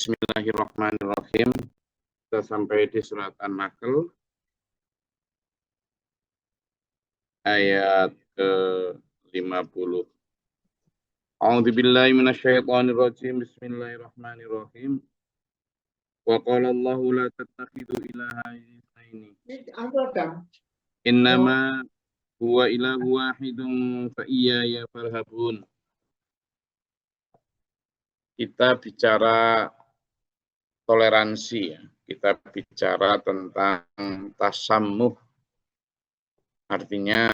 Bismillahirrahmanirrahim. Kita sampai di surat An-Nahl ayat ke-50. A'udzubillahi minasyaitonirrajim. Bismillahirrahmanirrahim. Wa qala Allahu la tattakhidu ilahaini itsnaini. Innama huwa ilahu wahidun fa iyaya farhabun. Kita bicara toleransi ya. Kita bicara tentang tasammuh. Artinya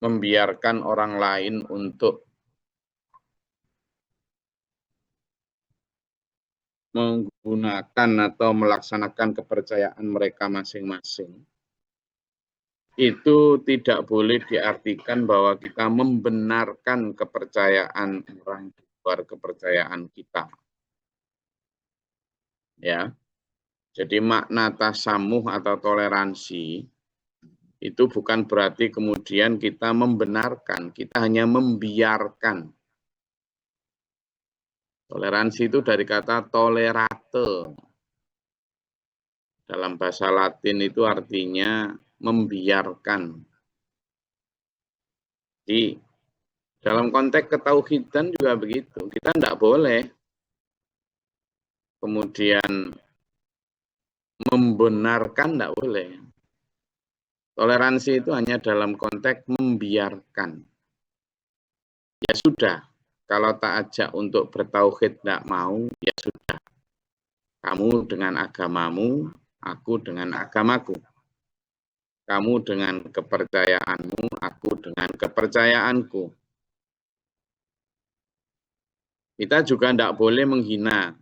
membiarkan orang lain untuk menggunakan atau melaksanakan kepercayaan mereka masing-masing. Itu tidak boleh diartikan bahwa kita membenarkan kepercayaan orang di luar kepercayaan kita. Ya. Jadi makna tasamuh atau toleransi itu bukan berarti kemudian kita membenarkan, kita hanya membiarkan. Toleransi itu dari kata tolerate. Dalam bahasa Latin itu artinya membiarkan. Jadi dalam konteks ketauhidan juga begitu. Kita tidak boleh kemudian membenarkan, tidak boleh. Toleransi itu hanya dalam konteks membiarkan. Ya sudah, kalau tak ajak untuk bertauhid tidak mau, ya sudah. Kamu dengan agamamu, aku dengan agamaku. Kamu dengan kepercayaanmu, aku dengan kepercayaanku. Kita juga tidak boleh menghina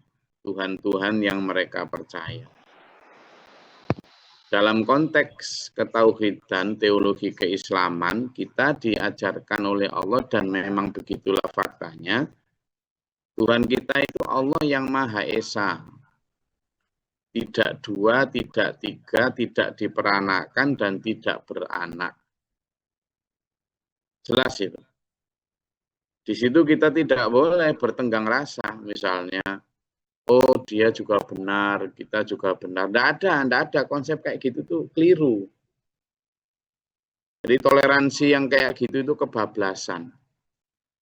Tuhan-Tuhan yang mereka percaya. Dalam konteks ketauhidan, teologi keislaman, kita diajarkan oleh Allah dan memang begitulah faktanya. Tuhan kita itu Allah yang Maha Esa. Tidak dua, tidak tiga, tidak diperanakan, dan tidak beranak. Jelas itu. Di situ kita tidak boleh bertenggang rasa, misalnya, oh dia juga benar, kita juga benar. Tidak ada konsep kayak gitu tuh keliru. Jadi toleransi yang kayak gitu itu kebablasan.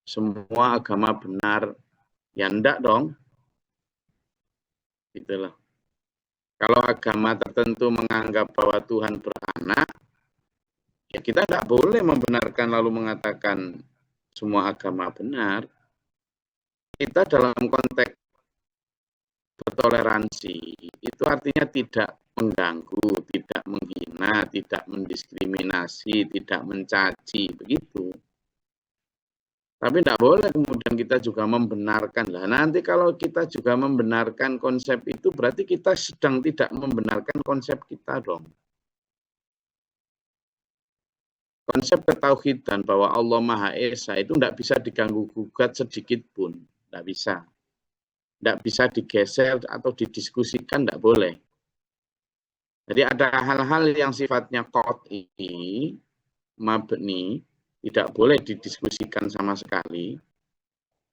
Semua agama benar, ya enggak dong. Itulah. Kalau agama tertentu menganggap bahwa Tuhan beranak, ya kita tidak boleh membenarkan lalu mengatakan semua agama benar. Kita dalam konteks bertoleransi, itu artinya tidak mengganggu, tidak menghina, tidak mendiskriminasi, tidak mencaci, begitu. Tapi tidak boleh kemudian kita juga membenarkan. Lah nanti kalau kita juga membenarkan konsep itu, berarti kita sedang tidak membenarkan konsep kita dong. Konsep ketauhidan bahwa Allah Maha Esa itu tidak bisa diganggu-gugat sedikit pun. Tidak bisa. Tidak bisa digeser atau didiskusikan, tidak boleh. Jadi ada hal-hal yang sifatnya qat'i, mabni, tidak boleh didiskusikan sama sekali.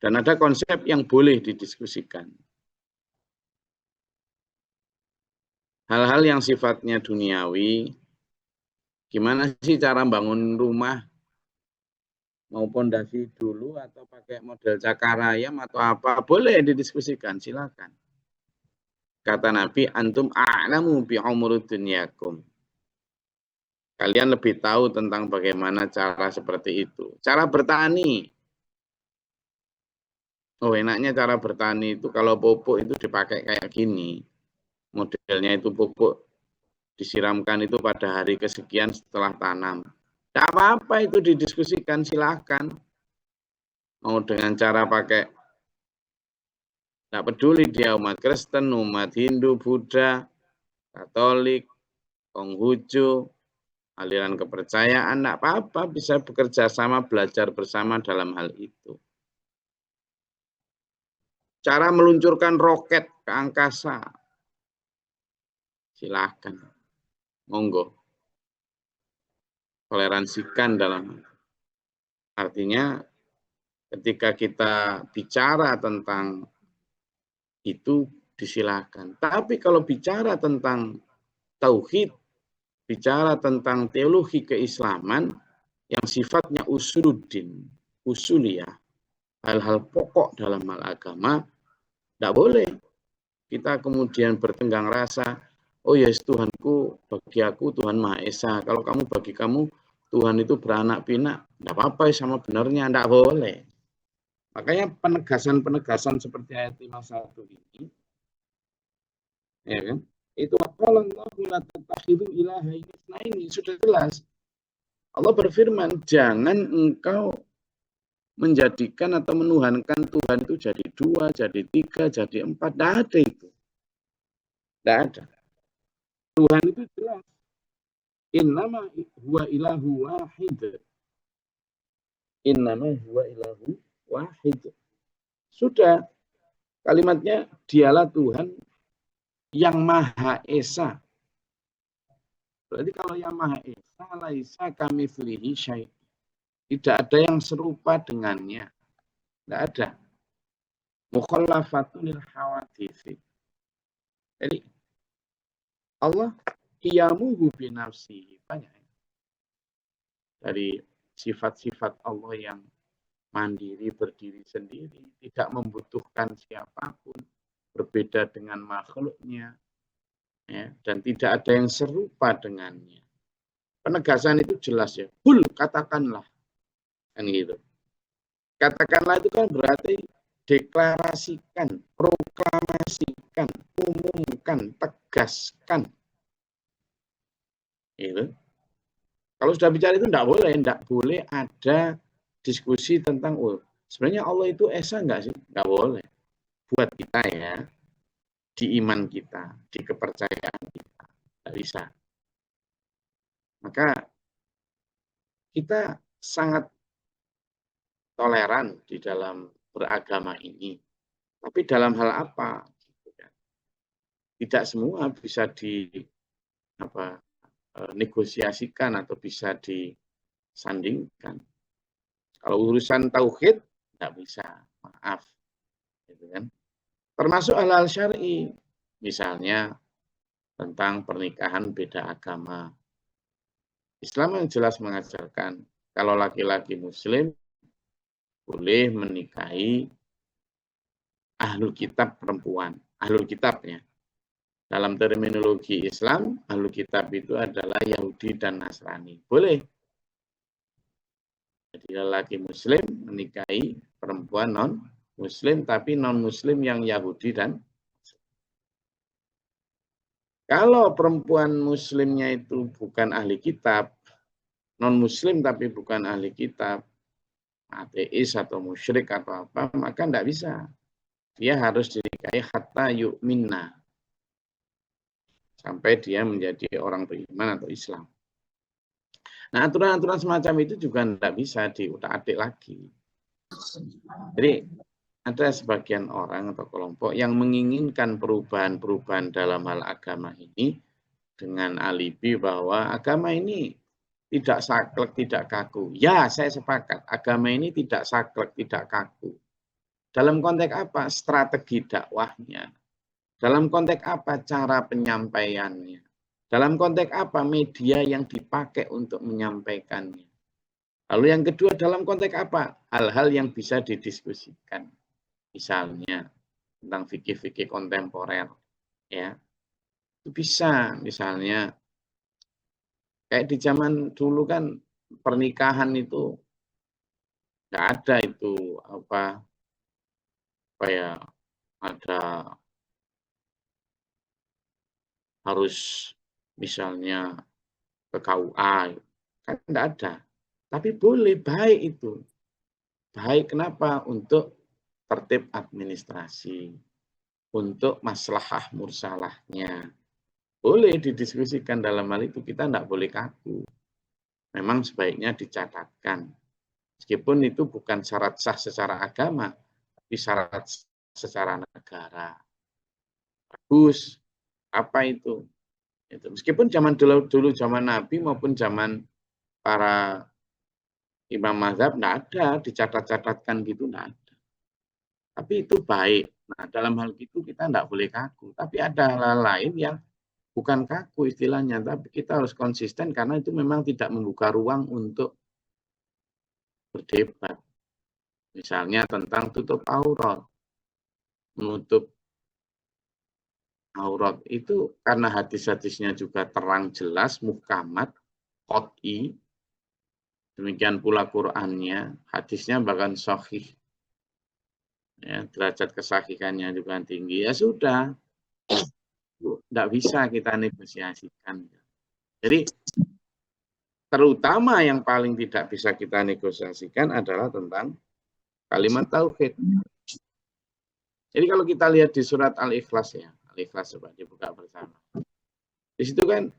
Dan ada konsep yang boleh didiskusikan. Hal-hal yang sifatnya duniawi, gimana sih cara bangun rumah? Mau pondasi dulu atau pakai model cakarayam atau apa? Boleh didiskusikan, silakan. Kata Nabi, antum a'lamu bi umuri dunyakum. Kalian lebih tahu tentang bagaimana cara seperti itu. Cara bertani. Oh, enaknya cara bertani itu kalau pupuk itu dipakai kayak gini. Modelnya itu pupuk disiramkan itu pada hari kesekian setelah tanam. Tidak apa-apa itu didiskusikan, silahkan. Mau dengan cara pakai, tidak peduli dia umat Kristen, umat Hindu, Buddha, Katolik, Konghucu, aliran kepercayaan, tidak apa-apa, bisa bekerja sama, belajar bersama dalam hal itu. Cara meluncurkan roket ke angkasa, silahkan, monggo. Toleransikan dalam artinya ketika kita bicara tentang itu disilakan. Tapi kalau bicara tentang tauhid, bicara tentang teologi keislaman yang sifatnya usuluddin, usuliyah, hal-hal pokok dalam hal agama, tidak boleh kita kemudian bertenggang rasa, oh yes Tuhanku, bagi aku Tuhan Maha Esa, kalau kamu bagi kamu Tuhan itu beranak pinak, tidak apa-apa sama benarnya, tidak boleh. Makanya penegasan-penegasan seperti ayat 51 ini, ya kan? Itu qala Allahu la tattakhidhu ilahaini itsnaini, sudah jelas. Allah berfirman, jangan engkau menjadikan atau menuhankan Tuhan itu jadi 2, jadi 3, jadi 4. Tidak ada itu. Tidak ada. Tuhan itu jelas. Innama huwa ilahu wahid. Innama huwa ilahu wahid. Sudah. Kalimatnya, dialah Tuhan yang Maha Esa. Berarti kalau yang Maha Esa, laisa kamitslihi syai'. Tidak ada yang serupa dengannya. Tidak ada. Mukhallafatun lil hawadits. Jadi Allah qiyamuhu bi nafsihi, banyak dari sifat-sifat Allah yang mandiri, berdiri sendiri, tidak membutuhkan siapapun, berbeda dengan makhluknya, ya, dan tidak ada yang serupa dengannya. Penegasan itu jelas ya. Qul, katakanlah, kan gitu. Katakanlah itu kan berarti deklarasikan, proklamasikan, umumkan, tegaskan. Gitu. Kalau sudah bicara itu tidak boleh ada diskusi tentang sebenarnya Allah itu esa enggak sih? Enggak boleh. Buat kita ya, di iman kita, di kepercayaan kita, tidak bisa. Maka kita sangat toleran di dalam beragama ini. Tapi dalam hal apa? Tidak semua bisa negosiasikan atau bisa disandingkan. Kalau urusan tauhid tidak bisa, maaf, gitu kan. Termasuk hal-hal syar'i, misalnya tentang pernikahan beda agama. Islam yang jelas mengajarkan kalau laki-laki Muslim boleh menikahi ahlul kitab perempuan, ahlul kitabnya. Dalam terminologi Islam, ahlul kitab itu adalah Yahudi dan Nasrani. Boleh. Jadi lelaki Muslim menikahi perempuan non-Muslim, tapi non-Muslim yang Yahudi dan kalau perempuan Muslimnya itu bukan ahli kitab, non-Muslim tapi bukan ahli kitab, ateis atau musyrik atau apa, maka tidak bisa. Dia harus dinikahi hatta yu'minna. Sampai dia menjadi orang beriman atau Islam. Nah, aturan-aturan semacam itu juga tidak bisa diutak-atik lagi. Jadi, ada sebagian orang atau kelompok yang menginginkan perubahan-perubahan dalam hal agama ini dengan alibi bahwa agama ini tidak saklek, tidak kaku. Ya, saya sepakat. Agama ini tidak saklek, tidak kaku. Dalam konteks apa? Strategi dakwahnya. Dalam konteks apa? Cara penyampaiannya. Dalam konteks apa? Media yang dipakai untuk menyampaikannya. Lalu yang kedua, dalam konteks apa? Hal-hal yang bisa didiskusikan. Misalnya tentang fikih-fikih kontemporer, ya itu bisa. Misalnya kayak di zaman dulu kan pernikahan itu nggak ada itu apa ya, ada harus misalnya ke KUA, kan nggak ada. Tapi boleh, baik itu. Baik kenapa? Untuk tertib administrasi, untuk maslahah mursalahnya. Boleh didiskusikan dalam hal itu, kita tidak boleh kaku. Memang sebaiknya dicatatkan. Meskipun itu bukan syarat sah secara agama, tapi syarat secara negara. Bagus. Apa itu? Meskipun zaman dulu zaman Nabi maupun zaman para imam mazhab tidak ada dicatat-catatkan gitu, tidak ada. Tapi itu baik Nah, dalam hal itu kita tidak boleh kaku. Tapi ada hal lain yang bukan kaku istilahnya, tapi kita harus konsisten karena itu memang tidak membuka ruang untuk berdebat. Misalnya tentang tutup aurat. Menutup aurat itu karena hadis-hadisnya juga terang jelas, muhkamat, qot'i, demikian pula Qur'annya, hadisnya bahkan sahih. Ya, derajat kesahihannya juga tinggi. Ya sudah, tidak bisa kita negosiasikan. Jadi terutama yang paling tidak bisa kita negosiasikan adalah tentang kalimat tauhid. Jadi kalau kita lihat di surat Al-Ikhlas ya, Al-Ikhlas coba dibuka bersama. Di situ kan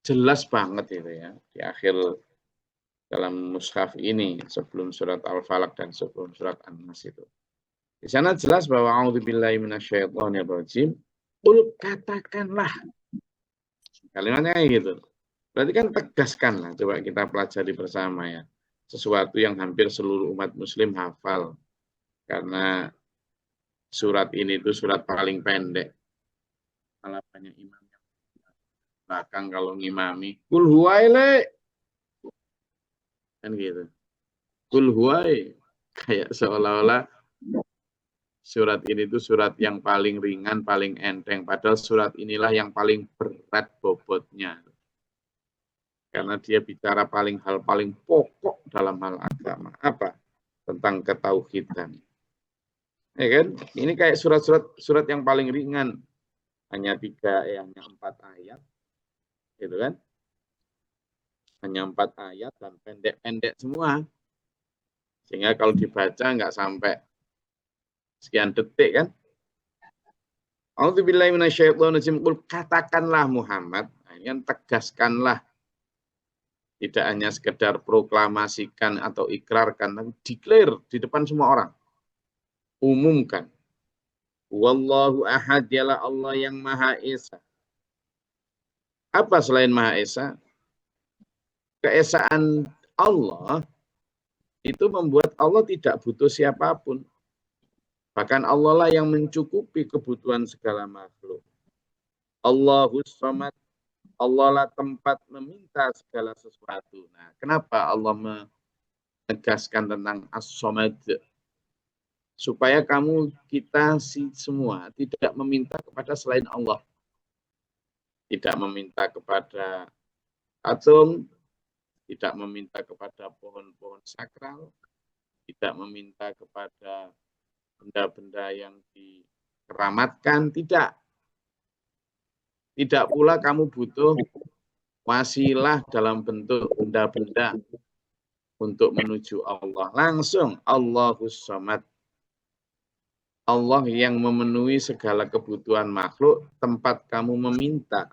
jelas banget itu ya, di akhir dalam mushaf ini sebelum surat Al-Falaq dan sebelum surat An-Nas itu. Di sana jelas bahwa a'udzubillahi minasyaitonirrajim, qul katakanlah. Kalimatnya kayak gitu. Berarti kan tegaskanlah, coba kita pelajari bersama ya. Sesuatu yang hampir seluruh umat muslim hafal. Karena surat ini itu surat paling pendek. Malah banyak imam yang belakang kalau ngimami. Qul huwaile. Kan gitu. Qul huwai. Kayak seolah-olah surat ini itu surat yang paling ringan, paling enteng. Padahal surat inilah yang paling berat bobotnya. Karena dia bicara hal paling pokok dalam hal agama. Apa? Tentang ketauhidan. Ya kan? Ini kayak surat yang paling ringan. Hanya 4 ayat. Gitu kan? Hanya 4 ayat dan pendek-pendek semua. Sehingga kalau dibaca nggak sampai sekian detik kan. A'udzubillahi minasyaitonirrajim. Katakanlah Muhammad. Nah, ini kan tegaskanlah. Tidak hanya sekedar proklamasikan atau ikrarkan, tapi declare di depan semua orang. Umumkan. Wallahu ahad, dialah Allah yang Maha Esa. Apa selain Maha Esa? Keesaan Allah itu membuat Allah tidak butuh siapapun. Bahkan Allah lah yang mencukupi kebutuhan segala makhluk. Allahus Samad, Allah lah tempat meminta segala sesuatu. Nah, kenapa Allah menegaskan tentang As-Samad? Supaya kita semua tidak meminta kepada selain Allah. Tidak meminta kepada patung, tidak meminta kepada pohon-pohon sakral, tidak meminta kepada benda-benda yang dikeramatkan, tidak. Tidak pula kamu butuh wasilah dalam bentuk benda-benda untuk menuju Allah. Langsung Allahus Samad. Allah yang memenuhi segala kebutuhan makhluk, tempat kamu meminta.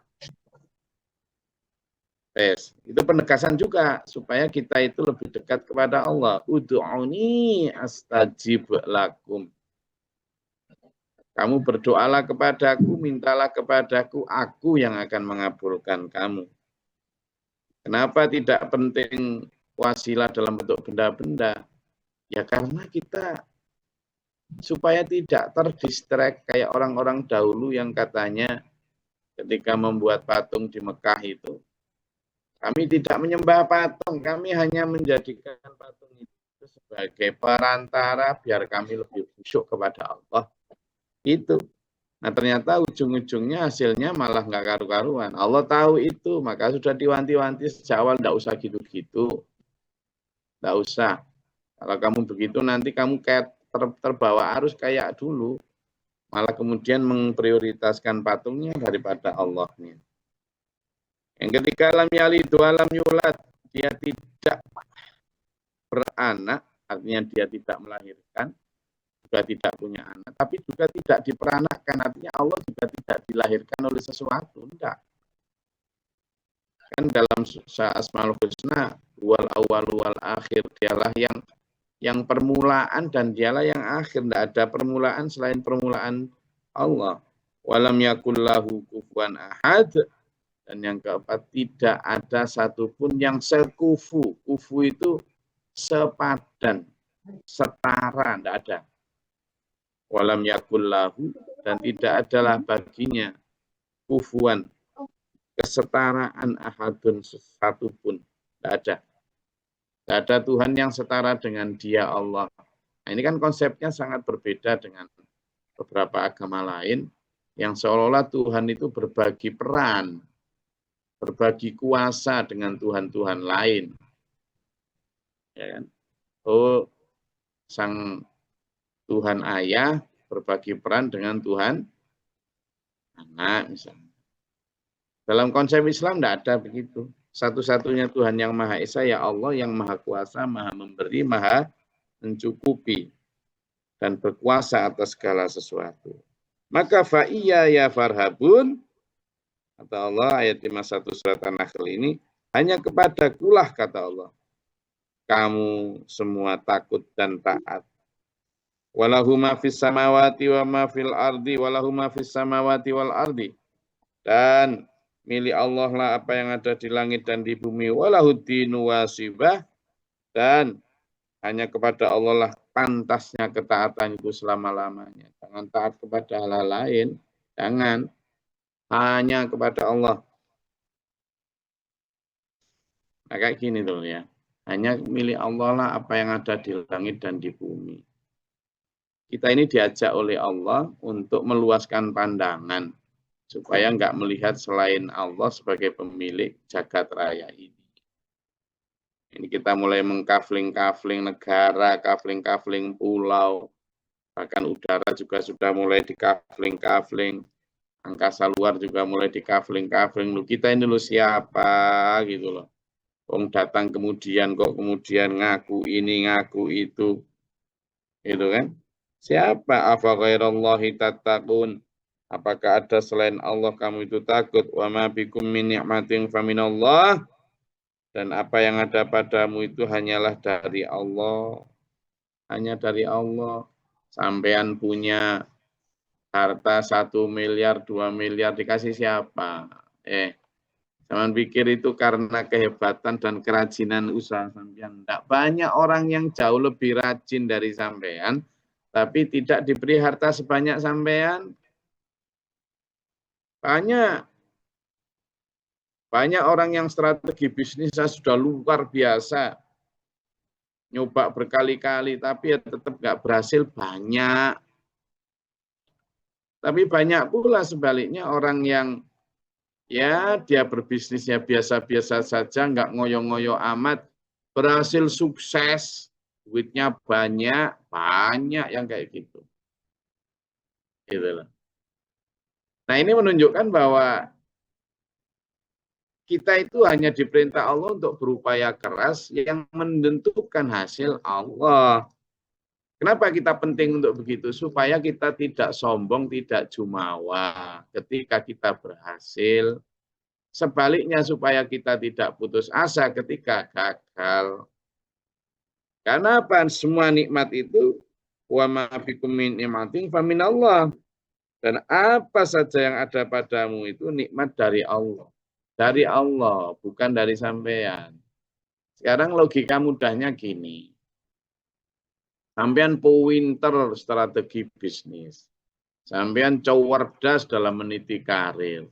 Itu penegasan juga supaya kita itu lebih dekat kepada Allah. Ud'uni astajib lakum. Kamu berdoalah kepadaku, mintalah kepadaku, aku yang akan mengabulkan kamu. Kenapa tidak penting wasilah dalam bentuk benda-benda? Ya karena kita supaya tidak terdistract kayak orang-orang dahulu yang katanya ketika membuat patung di Mekah itu, kami tidak menyembah patung, kami hanya menjadikan patung itu sebagai perantara biar kami lebih khusyuk kepada Allah. Itu. Nah ternyata ujung-ujungnya hasilnya malah nggak karu-karuan. Allah tahu itu, maka sudah diwanti-wanti sejak awal, nggak usah gitu-gitu. Nggak usah. Kalau kamu begitu nanti kamu kayak terbawa arus kayak dulu. Malah kemudian memprioritaskan patungnya daripada Allahnya. Yang ketiga, lam yalid wa lam yulad, dia tidak beranak, artinya dia tidak melahirkan, juga tidak punya anak, tapi juga tidak diperanakkan, artinya Allah juga tidak dilahirkan oleh sesuatu, enggak. Kan dalam Asmaul Husna, wal awal wal akhir, dialah yang permulaan dan dialah yang akhir, enggak ada permulaan selain permulaan Allah. Walam yakullahu kufuwan ahad. Dan yang keempat, tidak ada satupun yang sekufu. Kufu itu sepadan, setara, tidak ada. walam yakul lahu, dan tidak adalah baginya kufuan, kesetaraan ahadun satu pun. Tidak ada. Tidak ada Tuhan yang setara dengan Dia Allah. Nah, ini kan konsepnya sangat berbeda dengan beberapa agama lain yang seolah-olah Tuhan itu berbagi peran, berbagi kuasa dengan Tuhan-Tuhan lain. Ya kan? Oh, sang Tuhan ayah berbagi peran dengan Tuhan anak misalnya. Dalam konsep Islam tidak ada begitu. Satu-satunya Tuhan yang Maha Esa ya Allah, yang Maha Kuasa, Maha Memberi, Maha Mencukupi, dan berkuasa atas segala sesuatu. Maka fa'iyya ya farhabun, kata Allah ayat 51 surat An-Nahl ini, hanya kepada kulah kata Allah, kamu semua takut dan taat. Walahu ma fis samawati wa ma fil ardi, walahu ma fis samawati wal ardi. Dan milik Allah lah apa yang ada di langit dan di bumi. Walahuddinu wasibah, dan hanya kepada Allah lah pantasnya ketaatan itu selama-lamanya. Jangan taat kepada hal lain, jangan, hanya kepada Allah. Nah, kayak gini tuh ya. Hanya milik Allah lah apa yang ada di langit dan di bumi. Kita ini diajak oleh Allah untuk meluaskan pandangan supaya enggak melihat selain Allah sebagai pemilik jagat raya ini. Ini kita mulai mengkafling-kafling negara, kafling-kafling pulau, bahkan udara juga sudah mulai dikafling-kafling, angkasa luar juga mulai dikafling-kafling. Lu kita ini lu siapa gitu loh. Wong datang kemudian kok kemudian ngaku ini ngaku itu, gitu kan? Siapa? Afa ghairallahi tattaqun? Apakah ada selain Allah kamu itu takut? Wa ma bikum min ni'matin faminallah. Dan apa yang ada padamu itu hanyalah dari Allah. Hanya dari Allah. Sampean punya harta 1 miliar, 2 miliar dikasih siapa? Jangan pikir itu karena kehebatan dan kerajinan usaha sampean. Tidak banyak orang yang jauh lebih rajin dari sampean, tapi tidak diberi harta sebanyak sampean. Banyak orang yang strategi bisnisnya sudah luar biasa. Nyoba berkali-kali, tapi ya tetap nggak berhasil banyak. Tapi banyak pula sebaliknya orang yang ya dia berbisnisnya biasa-biasa saja, nggak ngoyo-ngoyo amat, berhasil sukses, duitnya banyak yang kayak gitu. Gitu. Nah ini menunjukkan bahwa kita itu hanya diperintah Allah untuk berupaya keras yang menentukan hasil Allah. Kenapa kita penting untuk begitu? Supaya kita tidak sombong, tidak jumawa ketika kita berhasil. Sebaliknya supaya kita tidak putus asa ketika gagal. Karena apa? Semua nikmat itu wa ma bikum min ni'matin faminallah. Dan apa saja yang ada padamu itu nikmat dari Allah. Dari Allah, bukan dari sampean. Sekarang logika mudahnya gini. Sampean pinter strategi bisnis. Sampean cerdas dalam meniti karir.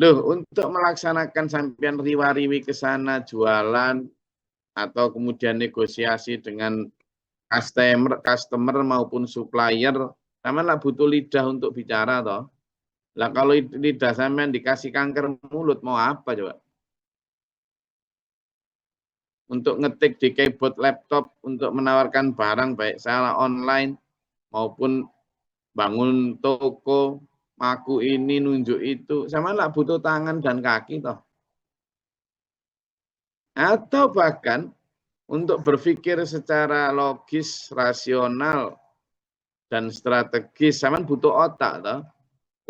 Loh, untuk melaksanakan sampean riwa-riwi ke sana jualan atau kemudian negosiasi dengan customer maupun supplier, sampean butuh lidah untuk bicara toh. Lah kalau lidah sampean dikasih kanker mulut mau apa coba? Untuk ngetik di keyboard laptop untuk menawarkan barang baik secara online maupun bangun toko, maku ini nunjuk itu, sama lah butuh tangan dan kaki toh. Atau bahkan untuk berpikir secara logis, rasional dan strategis, sama butuh otak toh.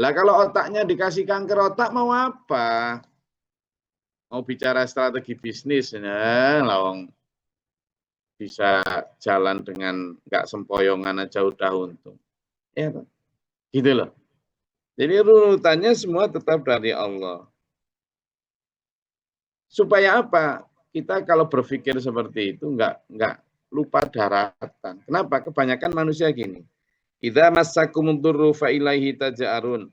Lah kalau otaknya dikasih kanker otak mau apa? Mau bicara strategi bisnis, ya, lawang bisa jalan dengan nggak sempoyongan aja udah untung. Ya, gitu loh. Jadi urutannya semua tetap dari Allah. Supaya apa? Kita kalau berpikir seperti itu nggak lupa daratan. Kenapa? Kebanyakan manusia gini. Idza massakumud dzurru fa ilaihi taj'arun.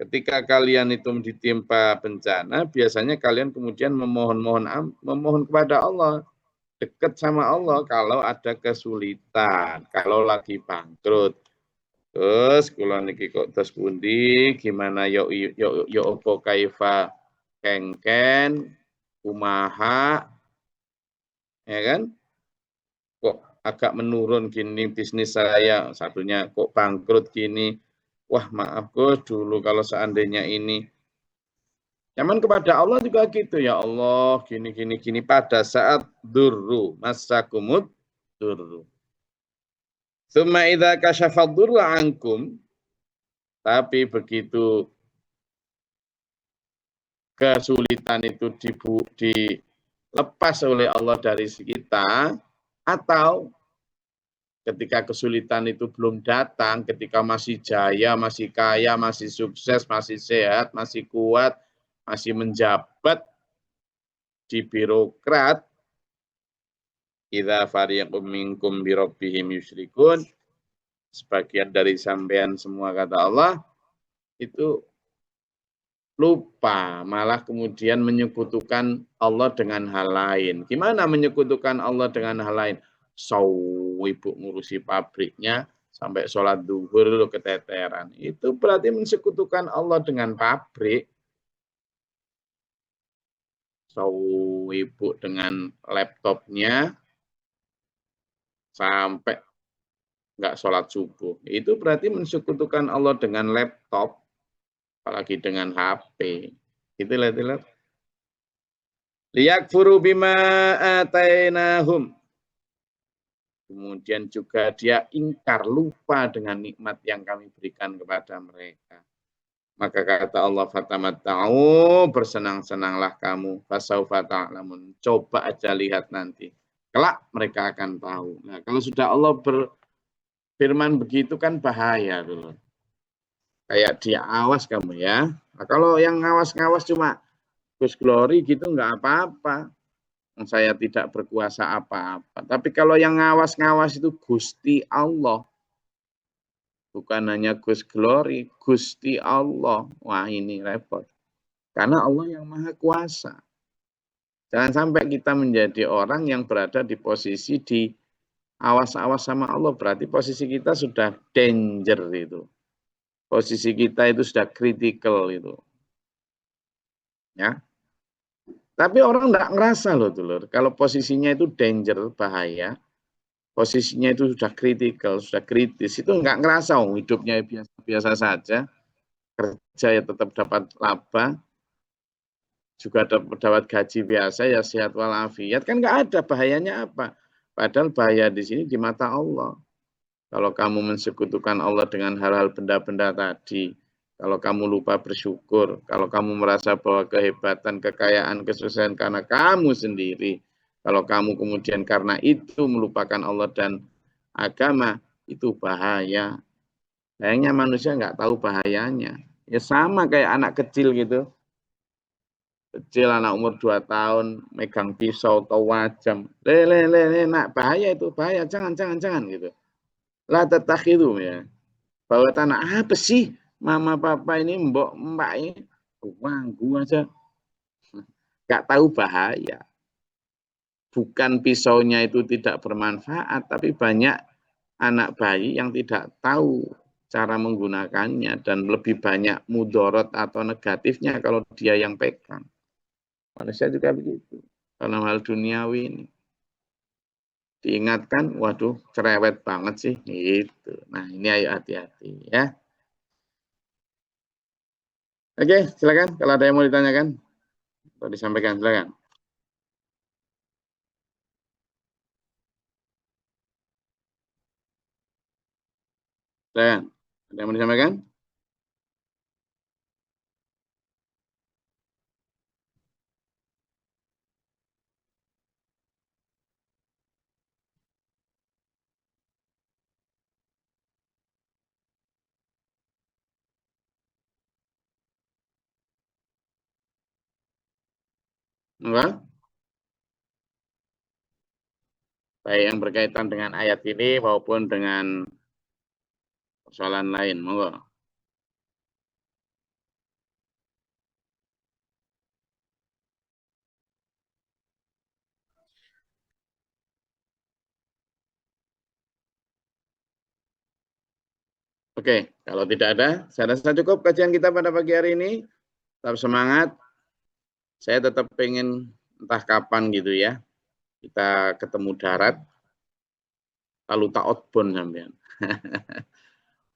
Ketika kalian itu ditimpa bencana, biasanya kalian kemudian memohon kepada Allah, dekat sama Allah kalau ada kesulitan, kalau lagi bangkrut. Terus kula niki kok terus pundi, gimana yo opo kaifa kengken kumaha, ya kan? Kok agak menurun gini bisnis saya, satunya kok bangkrut gini. Wah, maaf Gus, dulu kalau seandainya ini. Nyaman kepada Allah juga gitu, ya Allah, gini pada saat durru, masakumud durru. Tsumma idza kasyafad durru ankum, tapi begitu kesulitan itu dilepas oleh Allah dari kita, atau ketika kesulitan itu belum datang, ketika masih jaya, masih kaya, masih sukses, masih sehat, masih kuat, masih menjabat di birokrat, idza fariqum minkum bi rabbihim yusyrikun, sebagian dari sampean semua kata Allah itu lupa, malah kemudian menyekutukan Allah dengan hal lain. Gimana menyekutukan Allah dengan hal lain? Ibu ngurusi pabriknya sampai sholat duhur lo keteteran. Itu berarti mensekutukan Allah dengan pabrik. Ibu dengan laptopnya sampai nggak sholat subuh. Itu berarti mensekutukan Allah dengan laptop, apalagi dengan HP. Itu lihat. Liyakfuru bima atainahum. Kemudian juga dia ingkar, lupa dengan nikmat yang kami berikan kepada mereka. Maka kata Allah, fatamatta'u, bersenang-senanglah kamu, fasaufa ta'lamun. Coba aja lihat nanti. Kelak mereka akan tahu. Nah, kalau sudah Allah berfirman begitu kan bahaya dulu. Kayak dia, awas kamu ya. Nah, kalau yang ngawas-ngawas cuma Gus Glory gitu nggak apa-apa. Saya tidak berkuasa apa-apa. Tapi kalau yang ngawas-ngawas itu Gusti Allah. Bukan hanya Gus Glory, Gusti Allah. Wah, ini repot. Karena Allah yang maha kuasa. Jangan sampai kita menjadi orang yang berada di posisi di awas-awas sama Allah. Berarti posisi kita sudah danger itu. Posisi kita itu sudah critical itu. Ya. Tapi orang enggak ngerasa loh, Dulur. Kalau posisinya itu danger, bahaya, posisinya itu sudah kritikal, sudah kritis, itu enggak ngerasa, hidupnya biasa-biasa saja, kerja ya tetap dapat laba, juga dapat gaji biasa, ya sehat walafiat, kan enggak ada bahayanya apa. Padahal bahaya di sini di mata Allah. Kalau kamu mensekutukan Allah dengan hal-hal benda-benda tadi, kalau kamu lupa bersyukur, kalau kamu merasa bahwa kehebatan, kekayaan, kesuksesan karena kamu sendiri, kalau kamu kemudian karena itu melupakan Allah dan agama, itu bahaya. Sayangnya manusia nggak tahu bahayanya. Ya sama kayak anak kecil gitu. Kecil, anak umur 2 tahun, megang pisau atau wajam. Nak, bahaya itu, bahaya, jangan gitu. La tatakhidu ya. Bawa tanah apa sih? Mama papa ini mbak ini ganggu aja. Gak tahu bahaya. Bukan pisaunya itu tidak bermanfaat, tapi banyak anak bayi yang tidak tahu cara menggunakannya dan lebih banyak mudorot atau negatifnya kalau dia yang pegang. Manusia juga begitu. Dalam hal duniawi ini. Diingatkan, waduh cerewet banget sih. Gitu. Nah ini ayo hati-hati ya. Oke, silakan kalau ada yang mau ditanyakan atau disampaikan, silakan. Silakan. Ada yang mau disampaikan? Enggak? Baik yang berkaitan dengan ayat ini maupun dengan persoalan lain, monggo. Oke, kalau tidak ada, saya rasa cukup kajian kita pada pagi hari ini. Tetap semangat. Saya tetap pengen entah kapan gitu ya, kita ketemu darat, lalu tak outbound sampean.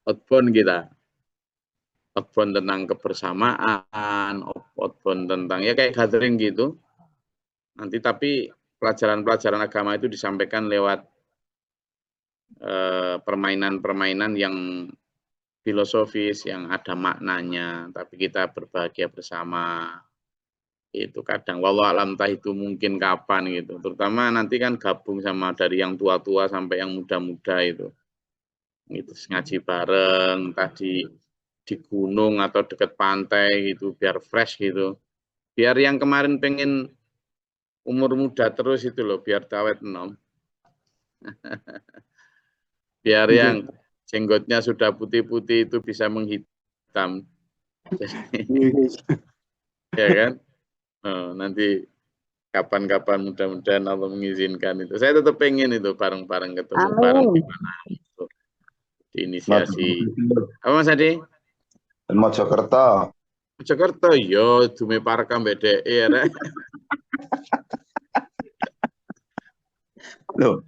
Outbound kita. Outbound tentang kebersamaan, outbound tentang ya kayak gathering gitu. Nanti tapi pelajaran-pelajaran agama itu disampaikan lewat permainan-permainan yang filosofis, yang ada maknanya, tapi kita berbahagia bersama. Itu kadang wallah alam entah itu mungkin kapan gitu. Terutama nanti kan gabung sama dari yang tua-tua sampai yang muda-muda itu. Gitu ngaji bareng, entah di gunung atau dekat pantai gitu, biar fresh gitu. Biar yang kemarin pengen umur muda terus itu loh, biar dawet enom. Biar yang jenggotnya sudah putih-putih itu bisa menghitam. Ya kan? Oh, nanti kapan-kapan mudah-mudahan Allah mengizinkan itu. Saya tetap pengen itu bareng-bareng ketemu bareng gimana itu diinisiasi. Apa Mas Adi? Mojokerto. Mojokerto, yo dume parekam BDE ya. Loh.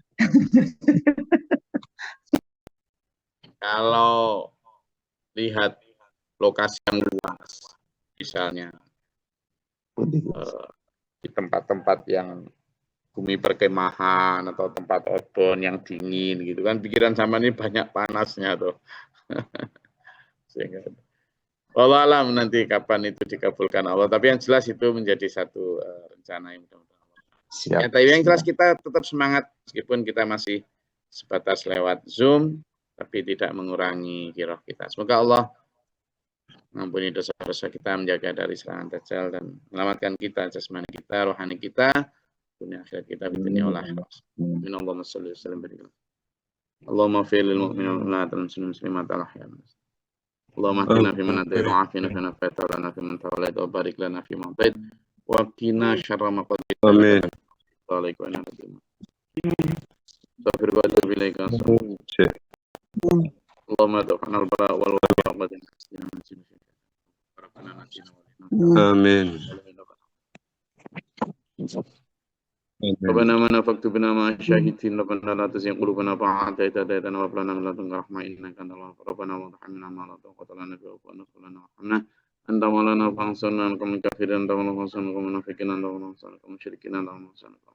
Kalau lihat lokasi yang luas, misalnya di tempat-tempat yang bumi perkemahan atau tempat outbound yang dingin gitu kan, pikiran sama ini banyak panasnya tuh. Sehingga wallah alam nanti kapan itu dikabulkan Allah, tapi yang jelas itu menjadi satu rencana yang mudah-mudahan. Ya, tapi yang jelas kita tetap semangat meskipun kita masih sebatas lewat Zoom, tapi tidak mengurangi kiroh kita. Semoga Allah mengampuni dosa-dosa kita, menjaga dari serangan dajjal dan menyelamatkan kita, jasmani kita, rohani kita, dunia akhirat kita, bidunya wal akhirat. Amin. Allahumma sholli wa sallim barik. Allahumma fir lil mu'minin wal mu'minat wal muslimat al ahya. Allahumma hdina fi man hadayt wa afina fi man afayt wa lana fi man tawallayt wa barik lana fi ma atait wa qina syarra ma qadayt. Amin. Waalaikum warahmatullahi wabarakatuh. Allahumma dafa'na al-bara wal wara wa amin. Rabbana mana faktubna ma syahidin rabbana la tuzigh qulubana ba'da idh hadaytana wa hab lana min ladunka rahmah innaka antal wahhab rabbana wa arhamna ma la taqata lana bihi wa nafsana warhamna anta maulana fansurna al qawmil kafirin anta maulana fansurna al munafiqin anta maulana fansurna al musyrikin anta maulana fansurna al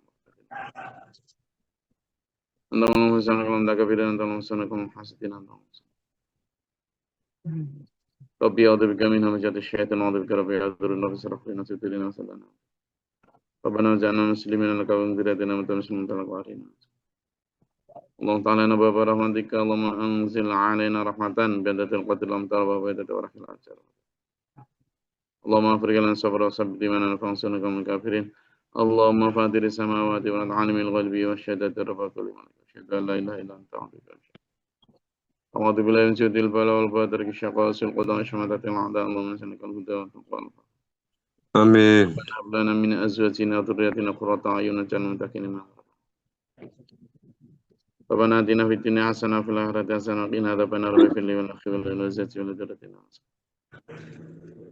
anta maulana fansurna al kafirin anta maulana fansurna al hasidin anta Rabbi a'udzu bika min hamazati syaitan wa a'udzu bika rabbi yahdzurun rabbi shrah li sadri wa yassir li amri Rabbana ja'alna muslimin laka wa min dhurriyyatina ummatan muslimatan laka wa arina Allah ta'ala na baba rahmatika Allahumma anzil 'alaina rahmatan bi'adatil qadril amtar wa bi'adatil warahil ajar Allahumma afriq lana sabra wa sabbit imanana fansurna al kafirin Allahumma fatir as-samawati wal ardi 'alimil ghaibi wasyahadati rabbal kulli asyhadu an la ilaha illa anta أعوذ بالله من شر البلاء والبدر الشقاء القضاء شماتة الأعداء اللهم إنك الهدى والتقوى آمين. هب لنا من أزواجنا وذرياتنا قرة أعين واجعلنا للمتقين إماما. ربنا آتنا في الدنيا حسنة وفي الآخرة حسنة وقنا عذاب النار واغفر لي ولأخي ولوالدتي ولذريتنا.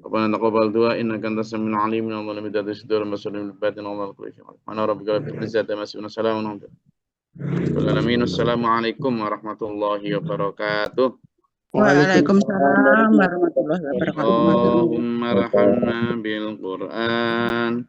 ربنا تقبل دعاء إنك أنت السميع العليم يا الله بذات الصدور المسؤول من الباطن والله كل شيء. سبحان ربك رب العزة عما يصفون وسلام على المرسلين. Assalamualaikum warahmatullahi wabarakatuh. Waalaikumsalam warahmatullahi wabarakatuh. Allahumma rahamna bil Qur'an